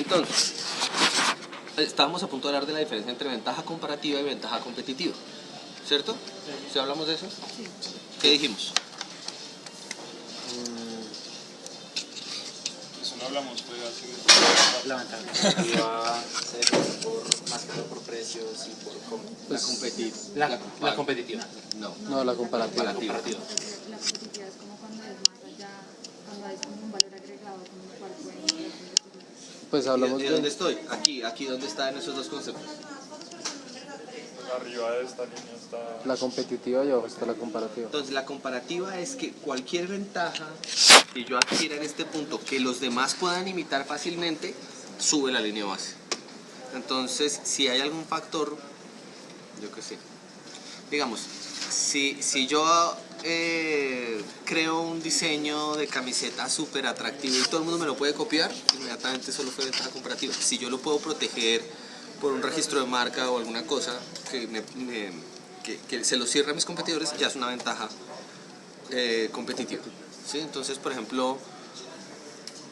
Entonces, estábamos a punto de hablar de la diferencia entre ventaja comparativa y ventaja competitiva, ¿cierto? ¿Sí hablamos de eso? Sí. ¿Qué dijimos? Eso no hablamos, fue así. La ventaja competitiva se define más que todo por precios y por La competitiva. la competitiva. No, la comparativa. La comparativa. La competitiva es como cuando es más allá, cuando hay como un valor agregado con el cual pueden competir. Pues hablamos ¿Y dónde estoy? Aquí ¿dónde están esos dos conceptos? Arriba de esta línea está. la competitiva y abajo está la comparativa. Entonces la comparativa es que cualquier ventaja que yo adquiera en este punto que los demás puedan imitar fácilmente, sube la línea base. Entonces si hay algún factor, yo qué sé, digamos, si yo creo un diseño de camiseta súper atractivo y todo el mundo me lo puede copiar, inmediatamente solo fue ventaja comparativa. Si yo lo puedo proteger por un registro de marca o alguna cosa que se lo cierre a mis competidores, ya es una ventaja competitiva, ¿sí? Entonces, por ejemplo,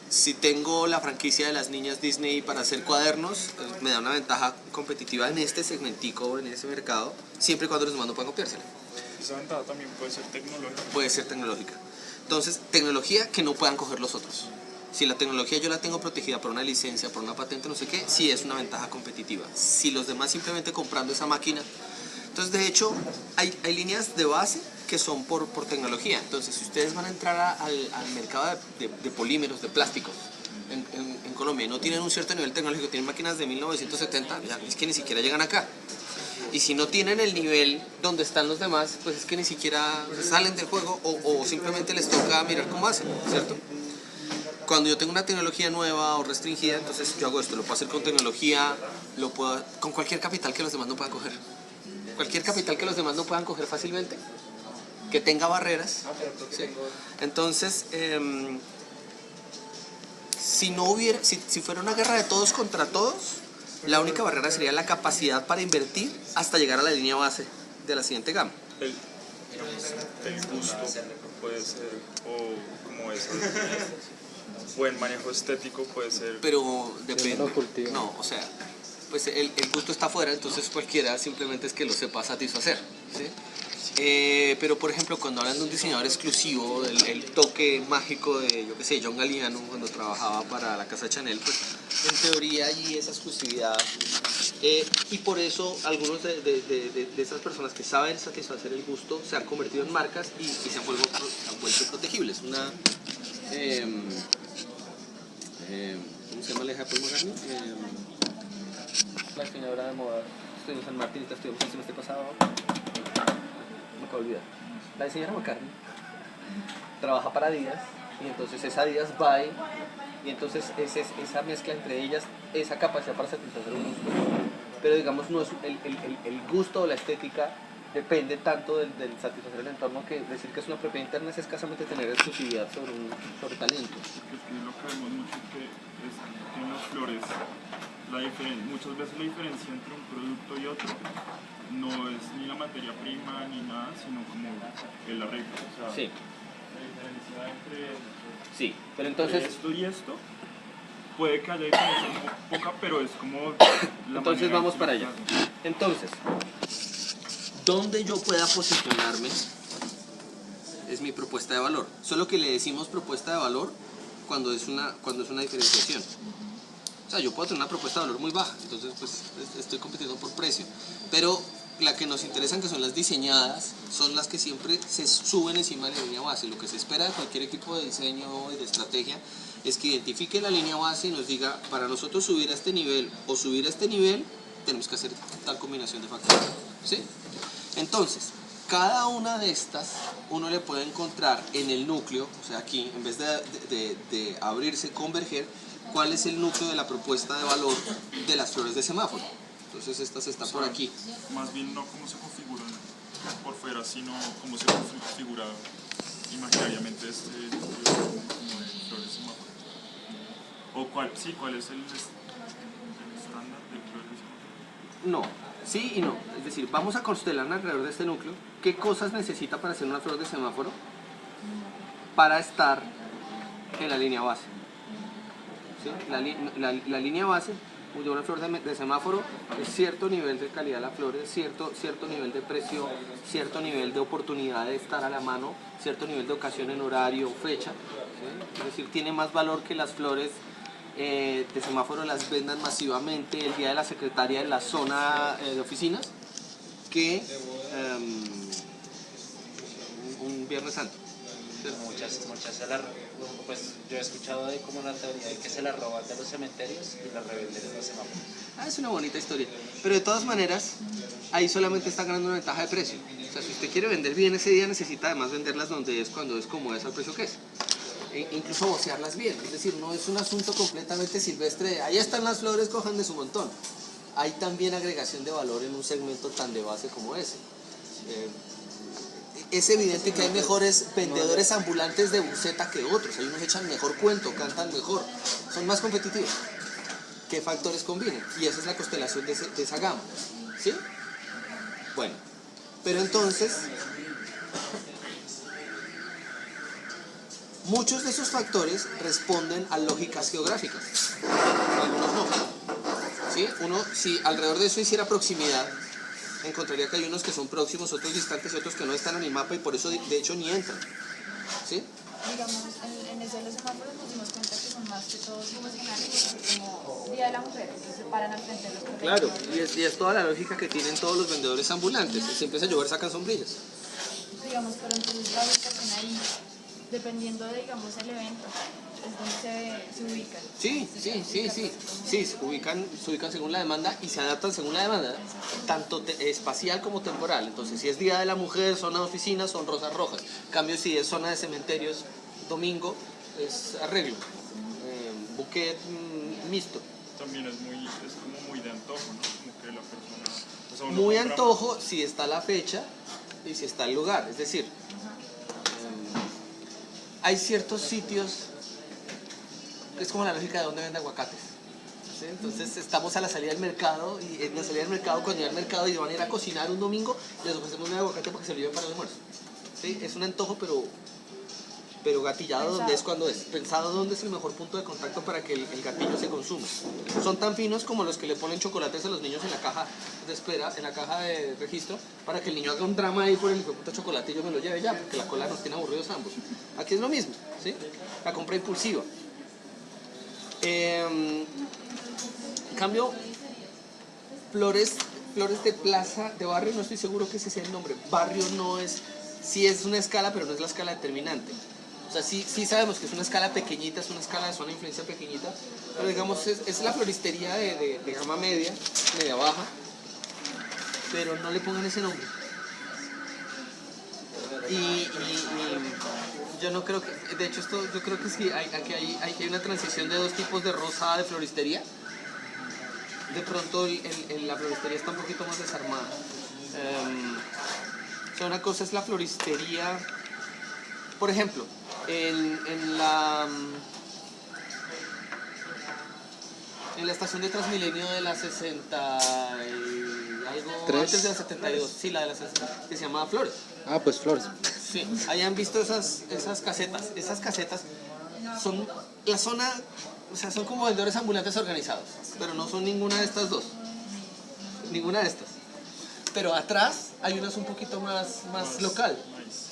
si tengo la franquicia de las niñas Disney para hacer cuadernos, me da una ventaja competitiva en este segmentico, en ese mercado, siempre y cuando los demás no puedan copiársela. Esa ventaja también puede ser tecnológica. Puede ser tecnológica. Entonces, tecnología que no puedan coger los otros. Si la tecnología yo la tengo protegida por una licencia, por una patente, no sé qué, sí es una ventaja competitiva. Si los demás simplemente comprando esa máquina. Entonces, de hecho, hay líneas de base que son por tecnología. Entonces, si ustedes van a entrar al mercado de polímeros, de plásticos, en Colombia, y no tienen un cierto nivel tecnológico, tienen máquinas de 1970, ya es que ni siquiera llegan acá. Y si no tienen el nivel donde están los demás, pues es que ni siquiera salen del juego o simplemente les toca mirar cómo hacen, ¿cierto? Cuando yo tengo una tecnología nueva o restringida, entonces yo hago esto, lo puedo hacer con tecnología, lo puedo con cualquier capital que los demás no puedan coger. Cualquier capital que los demás no puedan coger fácilmente, que tenga barreras, ¿sí? Entonces, si fuera una guerra de todos contra todos, la única barrera sería la capacidad para invertir hasta llegar a la línea base de la siguiente gama. El gusto puede ser, o como eso, buen manejo estético puede ser. Pero depende. lo cultiva. No, o sea, pues el gusto está afuera, entonces cualquiera simplemente es que lo sepa satisfacer, ¿sí? Pero por ejemplo, cuando hablan de un diseñador exclusivo, el toque mágico de, yo qué sé, John Galliano, cuando trabajaba para la casa Chanel, pues en teoría hay esa exclusividad. Y por eso algunos de esas personas que saben satisfacer el gusto se han convertido en marcas y se han vuelto protegibles. ¿Cómo se llama la hija de Paul McCartney? La diseñadora de moda. Estuvimos en Martín, estuvimos el semestre pasado. Me acabo de olvidar. La diseñadora McCartney trabaja para Adidas y entonces es Adidas by, y entonces esa mezcla entre ellas, esa capacidad para satisfacer un gusto. Pero digamos, no es el gusto o la estética depende tanto del satisfacer el entorno, que decir que es una propiedad interna es escasamente tener exclusividad sobre talento. Porque es que lo que vemos mucho es que en las flores, muchas veces la diferencia entre un producto y otro no es ni la materia prima ni nada, sino como el arreglo. O sea, Sí. la diferencia entre Sí, pero entonces... esto y esto, puede que haya diferencia poca, pero es como la Entonces manera vamos en que para lo allá. hacen. Entonces, donde yo pueda posicionarme es mi propuesta de valor. Solo que le decimos propuesta de valor cuando es una diferenciación. O sea, yo puedo tener una propuesta de valor muy baja, entonces pues estoy compitiendo por precio. Pero la que nos interesan, que son las diseñadas, son las que siempre se suben encima de la línea base. Lo que se espera de cualquier equipo de diseño y de estrategia es que identifique la línea base y nos diga, para nosotros subir a este nivel o subir a este nivel, tenemos que hacer tal combinación de factores, ¿sí? Entonces, cada una de estas uno le puede encontrar en el núcleo, o sea aquí, en vez de abrirse, converger, cuál es el núcleo de la propuesta de valor de las flores de semáforo. Entonces esta está por aquí. Más bien no cómo se configuran por fuera, sino cómo se configura imaginariamente este núcleo como de flores semáforo. O cuál es el estándar de flores semáforo. No, sí y no. Es decir, vamos a constelar alrededor de este núcleo qué cosas necesita para hacer una flor de semáforo para estar en la línea base. ¿sí? La línea base de una flor de semáforo es cierto nivel de calidad de la flor, es cierto nivel de precio, cierto nivel de oportunidad de estar a la mano, cierto nivel de ocasión en horario, fecha, ¿sí? Es decir, tiene más valor que las flores de semáforo las vendan masivamente el día de la secretaria en la zona de oficinas que un Viernes Santo. Muchas se la, pues yo he escuchado de como la teoría de que se la roban de los cementerios y la revenden en los semáforos. Es una bonita historia, pero de todas maneras ahí solamente está ganando una ventaja de precio. O sea, si usted quiere vender bien ese día necesita además venderlas donde es, cuando es, como es, al precio que es. Incluso vocearlas bien, es decir, no es un asunto completamente silvestre de ahí están las flores, cojan de su montón. Hay también agregación de valor en un segmento tan de base como ese. Es evidente que hay mejores vendedores ambulantes de buceta que otros, hay unos echan mejor cuento, cantan mejor, son más competitivos. ¿Qué factores combinan? Y esa es la constelación de esa gama, ¿sí? Bueno, pero entonces muchos de esos factores responden a lógicas geográficas, algunos no, ¿sí? Uno, si alrededor de eso hiciera proximidad, encontraría que hay unos que son próximos, otros distantes y otros que no están en el mapa y por eso de hecho ni entran, ¿sí? Digamos, en eso de los semáforos nos dimos cuenta que son más que todos emocionales, como Día de la Mujer, que se paran al frente de los corredores. Claro, y es toda la lógica que tienen todos los vendedores ambulantes, si empieza a llover sacan sombrillas. Digamos, pero entonces la ubicación ahí, dependiendo de, digamos, el evento, es donde se ubican. Sí, se ubican según la demanda y se adaptan según la demanda, tanto espacial como temporal. Entonces, si es Día de la Mujer, zona de oficinas, son rosas rojas. En cambio, si es zona de cementerios, domingo, es arreglo, buquet mixto. También es como muy de antojo, ¿no? Como que la persona... o sea, uno Muy compra- antojo si está la fecha y si está el lugar. Es decir, hay ciertos sitios, es como la lógica de dónde vende aguacates. ¿Sí? Entonces estamos a la salida del mercado y en la salida del mercado, cuando llega al mercado y van a ir a cocinar un domingo, les ofrecemos un aguacate porque se lo lleven para el almuerzo. ¿Sí? Es un antojo, pero gatillado donde es cuando es, pensado dónde es el mejor punto de contacto para que el gatillo se consuma. Son tan finos como los que le ponen chocolates a los niños en la caja de espera, en la caja de registro, para que el niño haga un drama ahí por el hijo de puta chocolate y yo me lo lleve ya, porque la cola nos tiene aburridos ambos. Aquí es lo mismo, ¿sí? La compra impulsiva. En cambio, flores de plaza, de barrio, no estoy seguro que ese sea el nombre. Barrio no es, sí es una escala, pero no es la escala determinante. O sea, sí sabemos que es una escala pequeñita, es una escala de zona de influencia pequeñita, pero digamos es la floristería de gama media baja, pero no le pongan ese nombre. Y yo no creo que, de hecho yo creo que sí, aquí hay una transición de dos tipos de rosa de floristería. De pronto la floristería está un poquito más desarmada. O sea, una cosa es la floristería, por ejemplo, en la estación de Transmilenio de la 60 y algo, ¿Tres? antes de la 72, sí, la de la 60, que se llamaba Flores. Ah, pues flores. Sí, hayan visto esas casetas. Esas casetas son la zona, o sea, son como vendedores ambulantes organizados, pero no son ninguna de estas dos. Ninguna de estas. Pero atrás hay unas un poquito más local,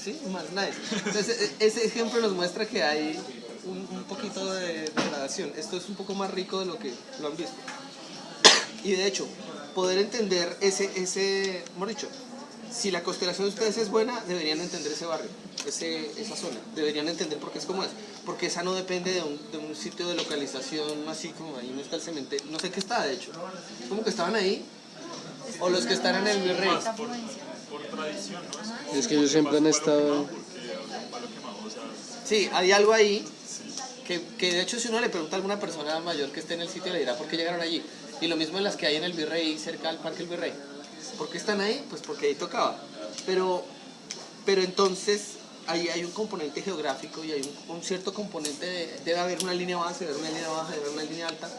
¿sí? Más nice. Entonces, ese ejemplo nos muestra que hay un poquito de gradación. Esto es un poco más rico de lo que lo han visto. Y de hecho, poder entender hemos dicho, si la constelación de ustedes es buena, deberían entender ese barrio, esa zona. Deberían entender por qué es como es. Porque esa no depende de un sitio de localización así como ahí no está el cementerio. No sé qué está, de hecho. Como que estaban ahí. O los que están en el Virrey. por tradición, ¿no? Es que ellos siempre han estado... Sí, hay algo ahí que de hecho si uno le pregunta a alguna persona mayor que esté en el sitio le dirá por qué llegaron allí. Y lo mismo en las que hay en el Virrey, cerca del Parque El Virrey. ¿Por qué están ahí? Pues porque ahí tocaba. Pero entonces ahí hay un componente geográfico y hay un cierto componente debe haber una línea base, debe haber una línea baja, debe haber una línea alta.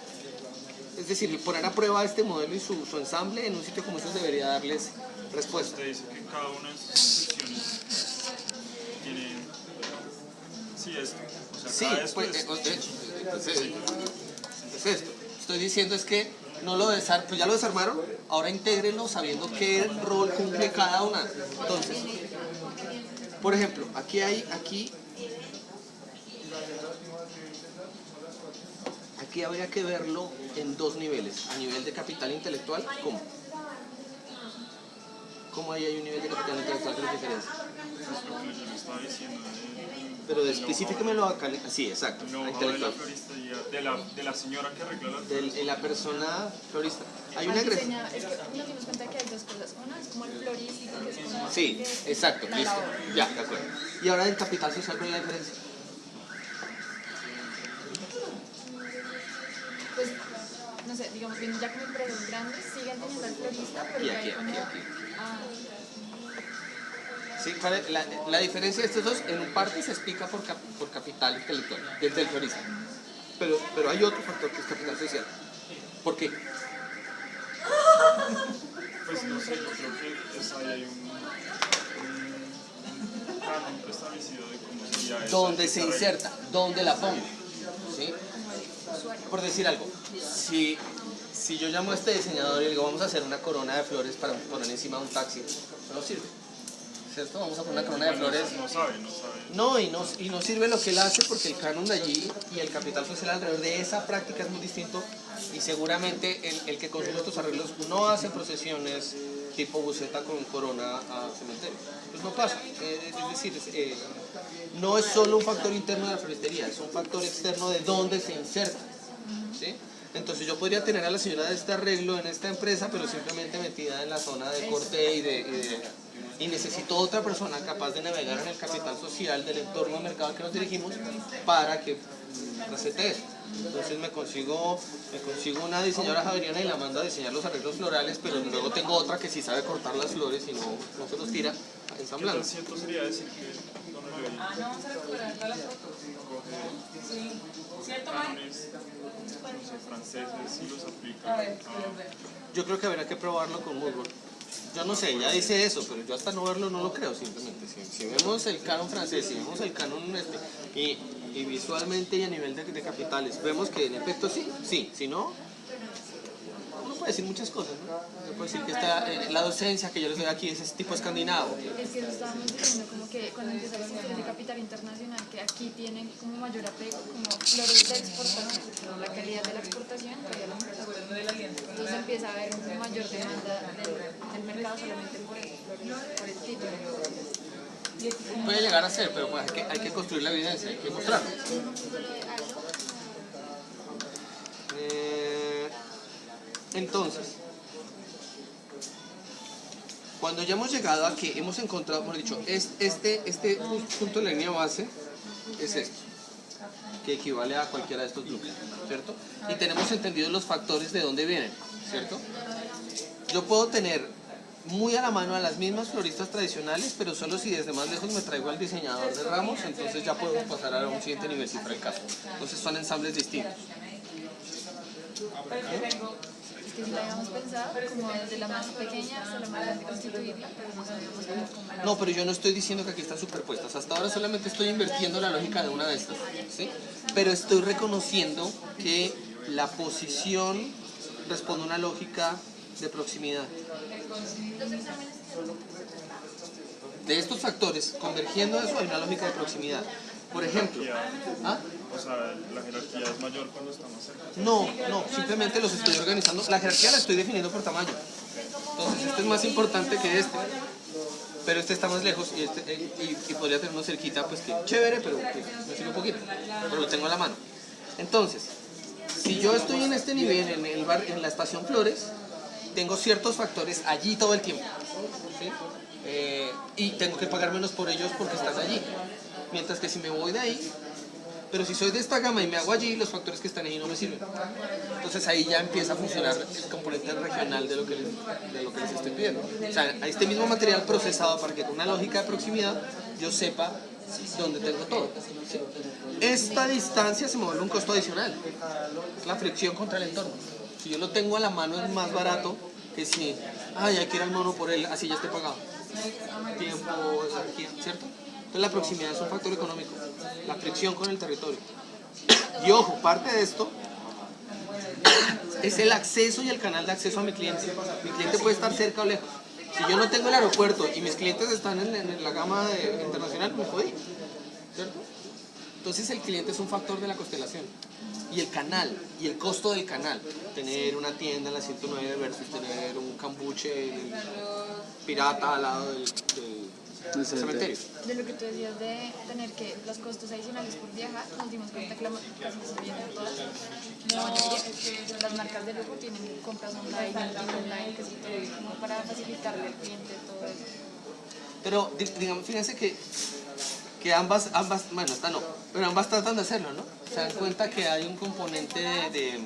Es decir, poner a prueba este modelo y su ensamble en un sitio como estos debería darles respuesta. Usted dice que cada una de sus secciones tiene... Sí, esto. O sea, Sí, cada esto pues, es... entonces, es esto. Estoy diciendo es que no lo pues ya lo desarmaron, ahora intégrenlo sabiendo qué rol cumple cada una. Entonces, por ejemplo, aquí habría que verlo en dos niveles. A nivel de capital intelectual, ¿cómo ahí hay un nivel de capital intelectual que nos diferencia? Es lo que yo le estaba diciendo. Pero específicamelo acá, sí, exacto, No, de la intelectual. floristería, de la señora que arregla las flores. De la persona florista. Hay una Es que agresión. nos dimos cuenta que hay dos cosas. Una es como el florístico, que es como Sí, exacto, la listo. labor. Ya, de acuerdo. Y ahora en capital social, ¿cuál es la diferencia? Pues, no sé, digamos, bien, ya como empresas grandes siguen teniendo al florista, pero Y ya aquí, hay como... aquí. Ah, Sí, ¿cuál es la diferencia de estos dos? En un parte se explica por capital intelectual, desde el florista. Pero hay otro factor que es capital social. ¿Por qué? Pues no sé, yo creo que ahí hay un canon preestablecido de cómo sería eso. ¿Dónde se inserta? ¿Dónde la pongo? ¿Sí? Por decir algo, si yo llamo a este diseñador y le digo vamos a hacer una corona de flores para poner encima de un taxi, no sirve, ¿cierto? Vamos a poner una corona de flores. No sabe. No, y no sirve lo que él hace porque el canon de allí y el capital social alrededor de esa práctica es muy distinto y seguramente el que consume estos arreglos no hace procesiones tipo buceta con corona a cementerio. Pues no pasa. Es decir, no es solo un factor interno de la floristería, es un factor externo de dónde se inserta. ¿Sí? Entonces yo podría tener a la señora de este arreglo en esta empresa, pero simplemente metida en la zona de corte y necesito otra persona capaz de navegar en el capital social del entorno mercado al que nos dirigimos para que recete eso. Entonces me consigo una diseñadora javeriana y la mando a diseñar los arreglos florales, pero luego tengo otra que sí sabe cortar las flores y no se los tira ¿Qué ensamblando. tan cierto sería decir que Don Eloy coge cánones, no sé, franceses y los aplica a... Yo creo que habrá que probarlo con Google. Yo no sé, ella dice eso, pero yo hasta no verlo no lo creo simplemente. Si vemos el canon francés, si vemos el canon y visualmente y a nivel de capitales, vemos que en efecto sí, si no, uno puede decir muchas cosas, ¿no? Uno puede decir que la docencia que yo les doy aquí es ese tipo escandinavo. es que eso estábamos diciendo, como que cuando empieza la cuestión de capital internacional, que aquí tienen como mayor apego, como flores de exportación, la calidad de la exportación, entonces empieza a haber una mayor demanda del mercado solamente por el título. Puede llegar a ser, pero pues hay que construir la evidencia, hay que mostrarlo. Entonces, cuando ya hemos llegado a que hemos encontrado, mejor dicho, este punto de la línea base es esto, que equivale a cualquiera de estos grupos, ¿cierto? Y tenemos entendido los factores de dónde vienen, ¿cierto? Yo puedo tener muy a la mano a las mismas floristas tradicionales, pero solo si desde más lejos me traigo al diseñador de ramos, entonces ya podemos pasar a un siguiente nivel si fuera el caso. Entonces son ensambles distintos. Es que si la habíamos pensado, como desde la más pequeña hasta la más grande constituirla, pero no sabíamos cómo. No, pero yo no estoy diciendo que aquí están superpuestas. Hasta ahora solamente estoy invirtiendo la lógica de una de estas, ¿sí? Pero estoy reconociendo que la posición responde a una lógica de proximidad. De estos factores, convergiendo a eso, hay una lógica de proximidad. Por ejemplo, ¿ah? O sea, la jerarquía es mayor cuando está más cerca. No, simplemente los estoy organizando. La jerarquía la estoy definiendo por tamaño. Entonces, este es más importante que este. Pero este está más lejos y podría tener uno cerquita, pues que chévere, pero pues, me sirve un poquito. Pero lo tengo a la mano. Entonces, si yo estoy en este nivel, en la estación Flores, tengo ciertos factores allí todo el tiempo. ¿Sí? Y tengo que pagar menos por ellos porque están allí. Mientras que si me voy de ahí, pero si soy de esta gama y me hago allí, los factores que están ahí no me sirven. Entonces ahí ya empieza a funcionar el componente regional de lo que les estoy pidiendo. O sea, a este mismo material procesado para que con una lógica de proximidad yo sepa dónde tengo todo. ¿Sí? Esta distancia se me vuelve un costo adicional. Es la fricción contra el entorno. Si yo lo tengo a la mano es más barato que si, hay que ir al mono por él, así ya esté pagado. Tiempo, energía, ¿cierto? Entonces la proximidad es un factor económico, la fricción con el territorio. Y ojo, parte de esto es el acceso y el canal de acceso a mi cliente. Mi cliente puede estar cerca o lejos. Si yo no tengo el aeropuerto y mis clientes están en la gama internacional, me jodí, ¿cierto? Entonces el cliente es un factor de la constelación. Y el canal, y el costo del canal. Tener una tienda en la 109 versus tener un cambuche pirata al lado del cementerio. De lo que tú decías de tener que los costos adicionales por viajar, nos dimos cuenta que casi se vienen todas, la mayoría, las marcas de lujo tienen compras online, online, casi todo, como para facilitarle al cliente todo eso. Pero digamos, fíjense que ambas, bueno, esta no, pero ambas tratan de hacerlo, ¿no? Se dan cuenta que hay un componente de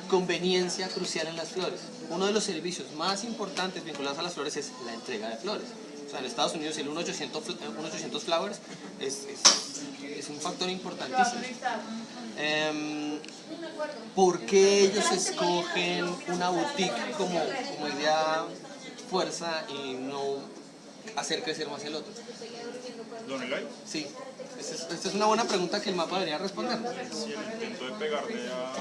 conveniencia crucial en las flores. Uno de los servicios más importantes vinculados a las flores es la entrega de flores. O sea, en Estados Unidos el 1-800 Flowers es un factor importantísimo. ¿Por qué ellos escogen una boutique como idea fuerza y no hacer crecer más el otro? ¿Don Eloy? Sí, esta es una buena pregunta que el mapa debería responder. Sí, el intento de pegarle a...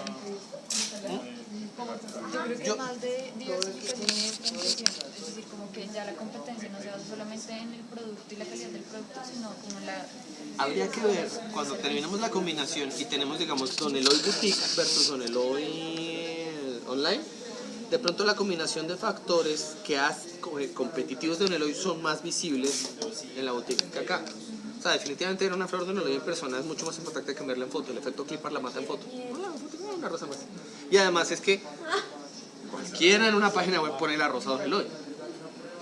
Yo creo que es más de diversificación y diferenciación, es decir, como que ya la competencia no se basa solamente en el producto y la calidad del producto, sino como la... Habría que ver, cuando terminemos la combinación y tenemos, digamos, Don Eloy Boutique versus Don Eloy Online, de pronto la combinación de factores que competitivos de Don Eloy son más visibles en la boutique que acá. O sea, definitivamente ver una flor de Don Eloy en persona es mucho más importante que verla en foto. El efecto clipar la mata en foto. Una rosa más. Y además es que cualquiera en una página web pone la rosa Don Eloy.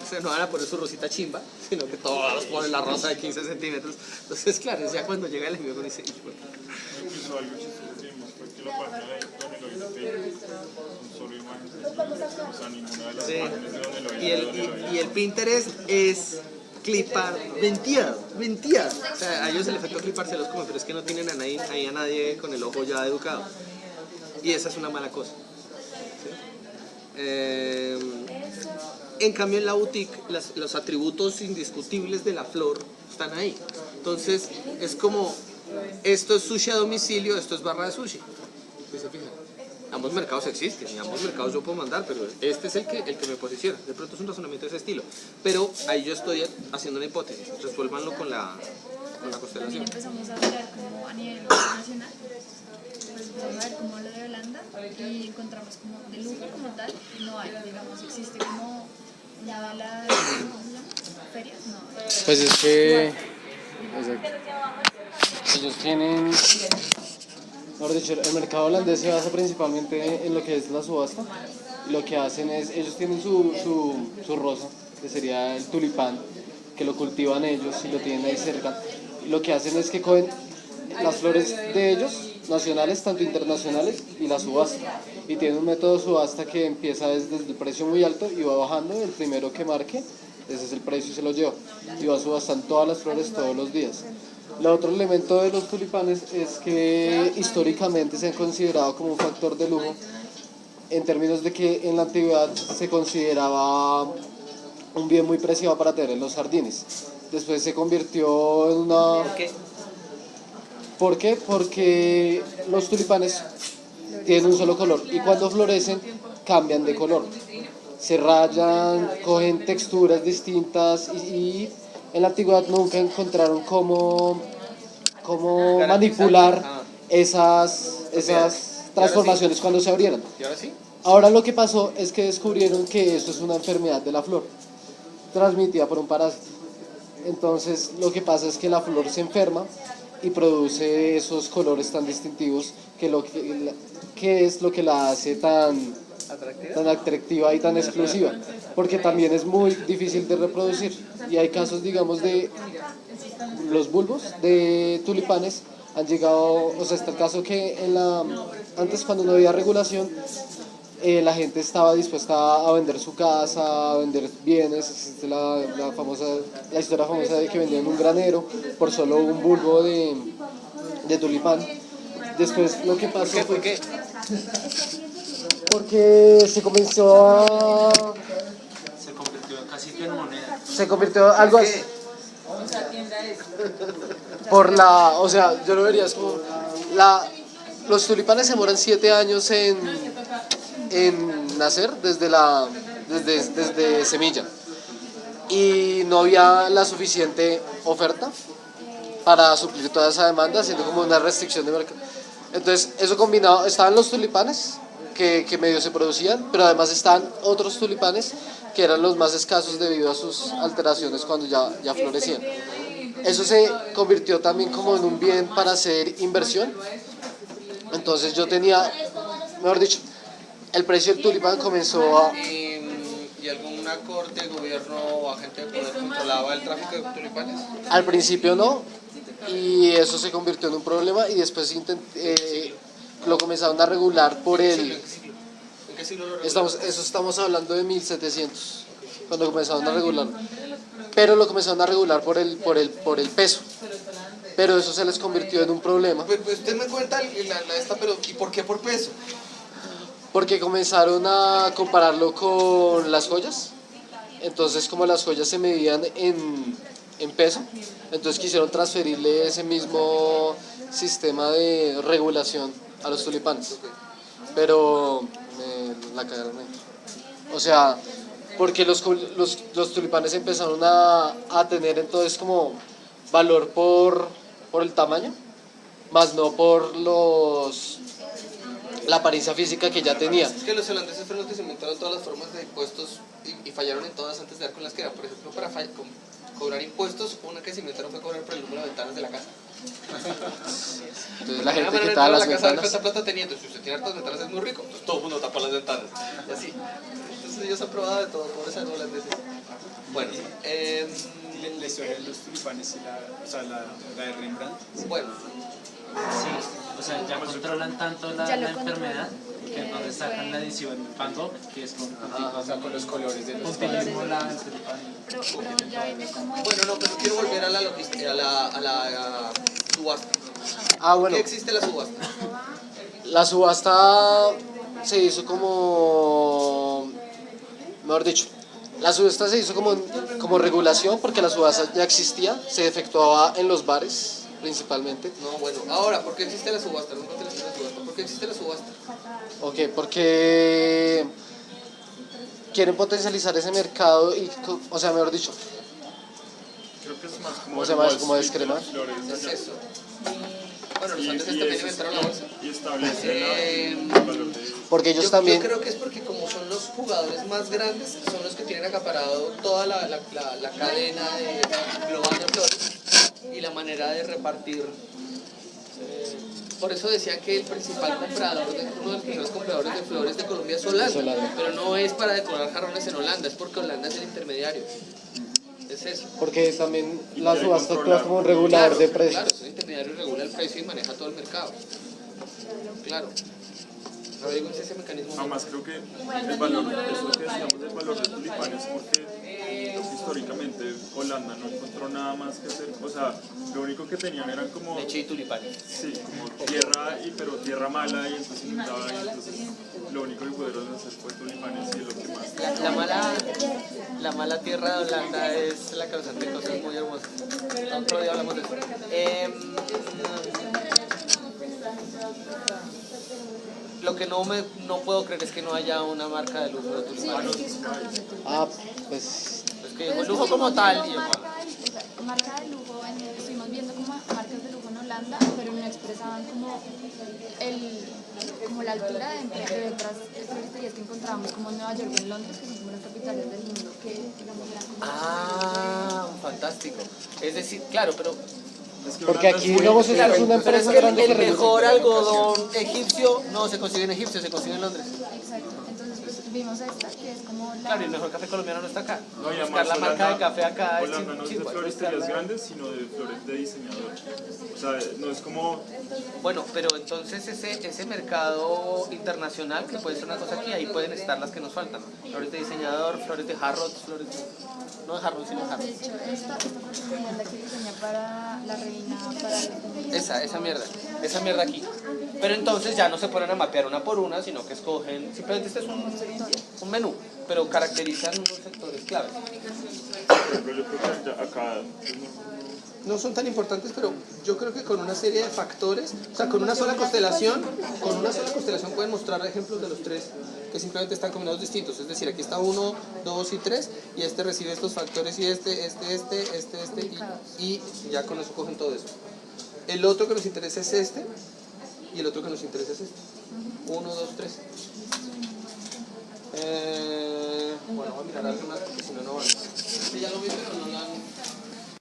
O sea, no van a poner su rosita chimba, sino que todos ponen la rosa de 15 centímetros. Entonces, claro, ya cuando llega el envío uno dice, Incluso algo chistoso que vimos fue que la página de Don Eloy de Facebook son solo imágenes. O sea, ninguna de las imágenes de Don Eloy. y el Pinterest es clipar venteado. O sea, a ellos el efecto clipar se los come, pero es que no tienen a nadie con el ojo ya educado. Y esa es una mala cosa. ¿Sí? En cambio en la boutique los atributos indiscutibles de la flor están ahí. Entonces es como, esto es sushi a domicilio, esto es barra de sushi. ¿Sí se fijan? Ambos mercados existen y ambos mercados yo puedo mandar, pero este es el que me posiciona. De pronto es un razonamiento de ese estilo. Pero ahí yo estoy haciendo una hipótesis. Resuélvanlo con la También constelación. empezamos a mirar como a nivel internacional, pues empezamos a ver como lo de Holanda y encontramos como de lujo como tal, no hay, digamos, existe como una de las, ¿cómo se llama? ¿Ferias? No. Pues es que exacto. Ellos tienen, mejor dicho, el mercado holandés se basa principalmente en lo que es la subasta. Y lo que hacen es, ellos tienen su rosa, que sería el tulipán, que lo cultivan ellos y lo tienen ahí cerca. Y lo que hacen es que cogen las flores de ellos, nacionales, tanto internacionales, y las subasta. Y tienen un método de subasta que empieza desde el precio muy alto y va bajando, el primero que marque, ese es el precio y se lo lleva. Y va subastando todas las flores todos los días. El otro elemento de los tulipanes es que históricamente se han considerado como un factor de lujo, en términos de que en la antigüedad se consideraba un bien muy preciado para tener en los jardines. Después se convirtió en una... ¿Por qué? Porque los tulipanes tienen un solo color y cuando florecen cambian de color. Se rayan, cogen texturas distintas y en la antigüedad nunca encontraron cómo manipular esas transformaciones cuando se abrieran. ¿Y ahora sí? Ahora lo que pasó es que descubrieron que eso es una enfermedad de la flor, transmitida por un parásito. Entonces lo que pasa es que la flor se enferma y produce esos colores tan distintivos que es lo que la hace tan atractiva y tan exclusiva, porque también es muy difícil de reproducir. Y hay casos, digamos, de los bulbos de tulipanes han llegado, o sea, está el caso que antes cuando no había regulación, la gente estaba dispuesta a vender su casa, a vender bienes. Existe la historia famosa de que vendían un granero por solo un bulbo de tulipán. Después lo que pasó fue que porque se convirtió casi que en moneda. se convirtió algo así o sea, yo lo vería es como los tulipanes se demoran 7 años en en nacer desde semilla. Y no había la suficiente oferta para suplir toda esa demanda, siendo como una restricción de mercado. Entonces, eso combinado, estaban los tulipanes que medio se producían, pero además estaban otros tulipanes que eran los más escasos debido a sus alteraciones cuando ya florecían. Eso se convirtió también como en un bien para hacer inversión. Entonces yo tenía, mejor dicho, el precio del tulipán comenzó a... ¿Y alguna corte, gobierno o agente de poder controlaba el tráfico de tulipanes? Al principio no, y eso se convirtió en un problema y después lo comenzaron a regular por el... ¿En qué siglo lo regularon? Estamos hablando de 1700, cuando comenzaron a regular. Pero lo comenzaron a regular por el peso. Pero eso se les convirtió en un problema. Pues usted me cuenta pero ¿y por qué por peso? Porque comenzaron a compararlo con las joyas. Entonces, como las joyas se medían en peso, entonces quisieron transferirle ese mismo sistema de regulación a los tulipanes. Pero la cagaron ahí. O sea, porque los tulipanes empezaron a tener entonces como valor por el tamaño, más no por la apariencia física que ya tenía. Es que los holandeses fueron los que se inventaron todas las formas de impuestos y fallaron en todas antes de dar con las que eran. Por ejemplo, para cobrar impuestos, una que se inventaron fue cobrar por el número de ventanas de la casa. Entonces la gente que quitaba las la casa ventanas. cuánta plata tenía, entonces si usted tiene hartas ventanas es muy rico, entonces todo el mundo tapa las ventanas, y así. Entonces ellos han probado de todo, pobres holandeses. Bueno, La historia de los tulipanes y la de Rembrandt. bueno, Sí, o sea, ya controlan tanto la Ya lo enfermedad que entonces sacan la edición Van Gogh, que es con O sea, con los colores de los puntillismo la del tulipán. Pero ya viene como... bueno, no, pero quiero volver a la logística, a la subasta. Ah, ¿Por bueno, qué existe la subasta? la subasta se hizo como, mejor dicho, la subasta se hizo como regulación porque la subasta ya existía, se efectuaba en los bares principalmente. No, bueno, ahora, ¿por qué existe la subasta? No encontré la subasta. ¿Por qué existe la subasta? Ok, porque quieren potencializar ese mercado y, o sea, mejor dicho, Creo que es más como ¿cómo se llama eso? Wall ¿Como Street de descremar? las flores ¿Qué es allá. eso? Bueno, los Y holandeses eso también es inventaron la bolsa. y establecen Eh, el valor de... porque ellos Yo también, creo que es porque como son los jugadores más grandes, son los que tienen acaparado toda la cadena global de flores y la manera de repartir. Por eso decía que el principal comprador, uno de los primeros compradores de flores de Colombia es Holanda, Holanda. pero no es para decorar jarrones en Holanda, es porque Holanda es el intermediario. Es eso. porque también Y la quieren subasta actúa controlar. como un regulador de precios. Claro, es el intermediario y regula el precio y maneja todo el mercado. Claro. Averígüense ese mecanismo. Además creo que el valor, eso que decíamos del valor de tulipanes, porque creo que históricamente Holanda no encontró nada más que hacer, o sea, lo único que tenían eran como, Leche y tulipanes. sí, como tierra, pero tierra mala y entonces inundaba y entonces lo único que pudieron hacer fue tulipanes y es lo que más. La mala tierra de Holanda es la causante de cosas muy hermosas. Otro día hablamos de eso. Lo que no puedo creer es que no haya una marca de lujo de tulipanes. Ah, pues Es que el lujo como tal, y yo, Marca de lujo, estuvimos viendo como marcas de lujo en Holanda, pero no expresaban como la altura de otras floristerías que encontrábamos como en Nueva York o en Londres, que son como las capitales del mundo, que digamos eran como... ah, fantástico. Es decir, claro, pero porque aquí digamos claro, es una pero es empresa que grande que el mejor regula. algodón egipcio no se consigue en Egipcio, se consigue en Londres. Exacto, entonces pues vimos esta, que es como la... Claro, y el mejor café colombiano no está acá. No, y Buscar además la marca de Holanda- café acá es Holanda no es de chimba, floristerías buscarla. grandes, sino de flores de diseñador. O sea, no es como, Bueno, pero entonces ese mercado internacional, que puede ser una cosa aquí, ahí pueden estar las que nos faltan. Flores de diseñador, flores de jarrot, flores de... No de jarrot, sino de jarrot. De hecho, esta fue la que diseña para la reina, para Esa mierda aquí. Pero entonces ya no se ponen a mapear una por una, sino que escogen, simplemente este es un menú, pero caracterizan unos sectores claves. por ejemplo, yo creo que acá pues, no son tan importantes, pero yo creo que con una serie de factores, o sea, con una sola constelación pueden mostrar ejemplos de los tres que simplemente están combinados distintos. Es decir, aquí está 1, 2 y 3, y este recibe estos factores y y ya con eso cogen todo eso. El otro que nos interesa es este, y el otro que nos interesa es este. 1, 2, 3. Bueno, voy a mirar algo más porque si no, no van. ¿Sí ya lo viste?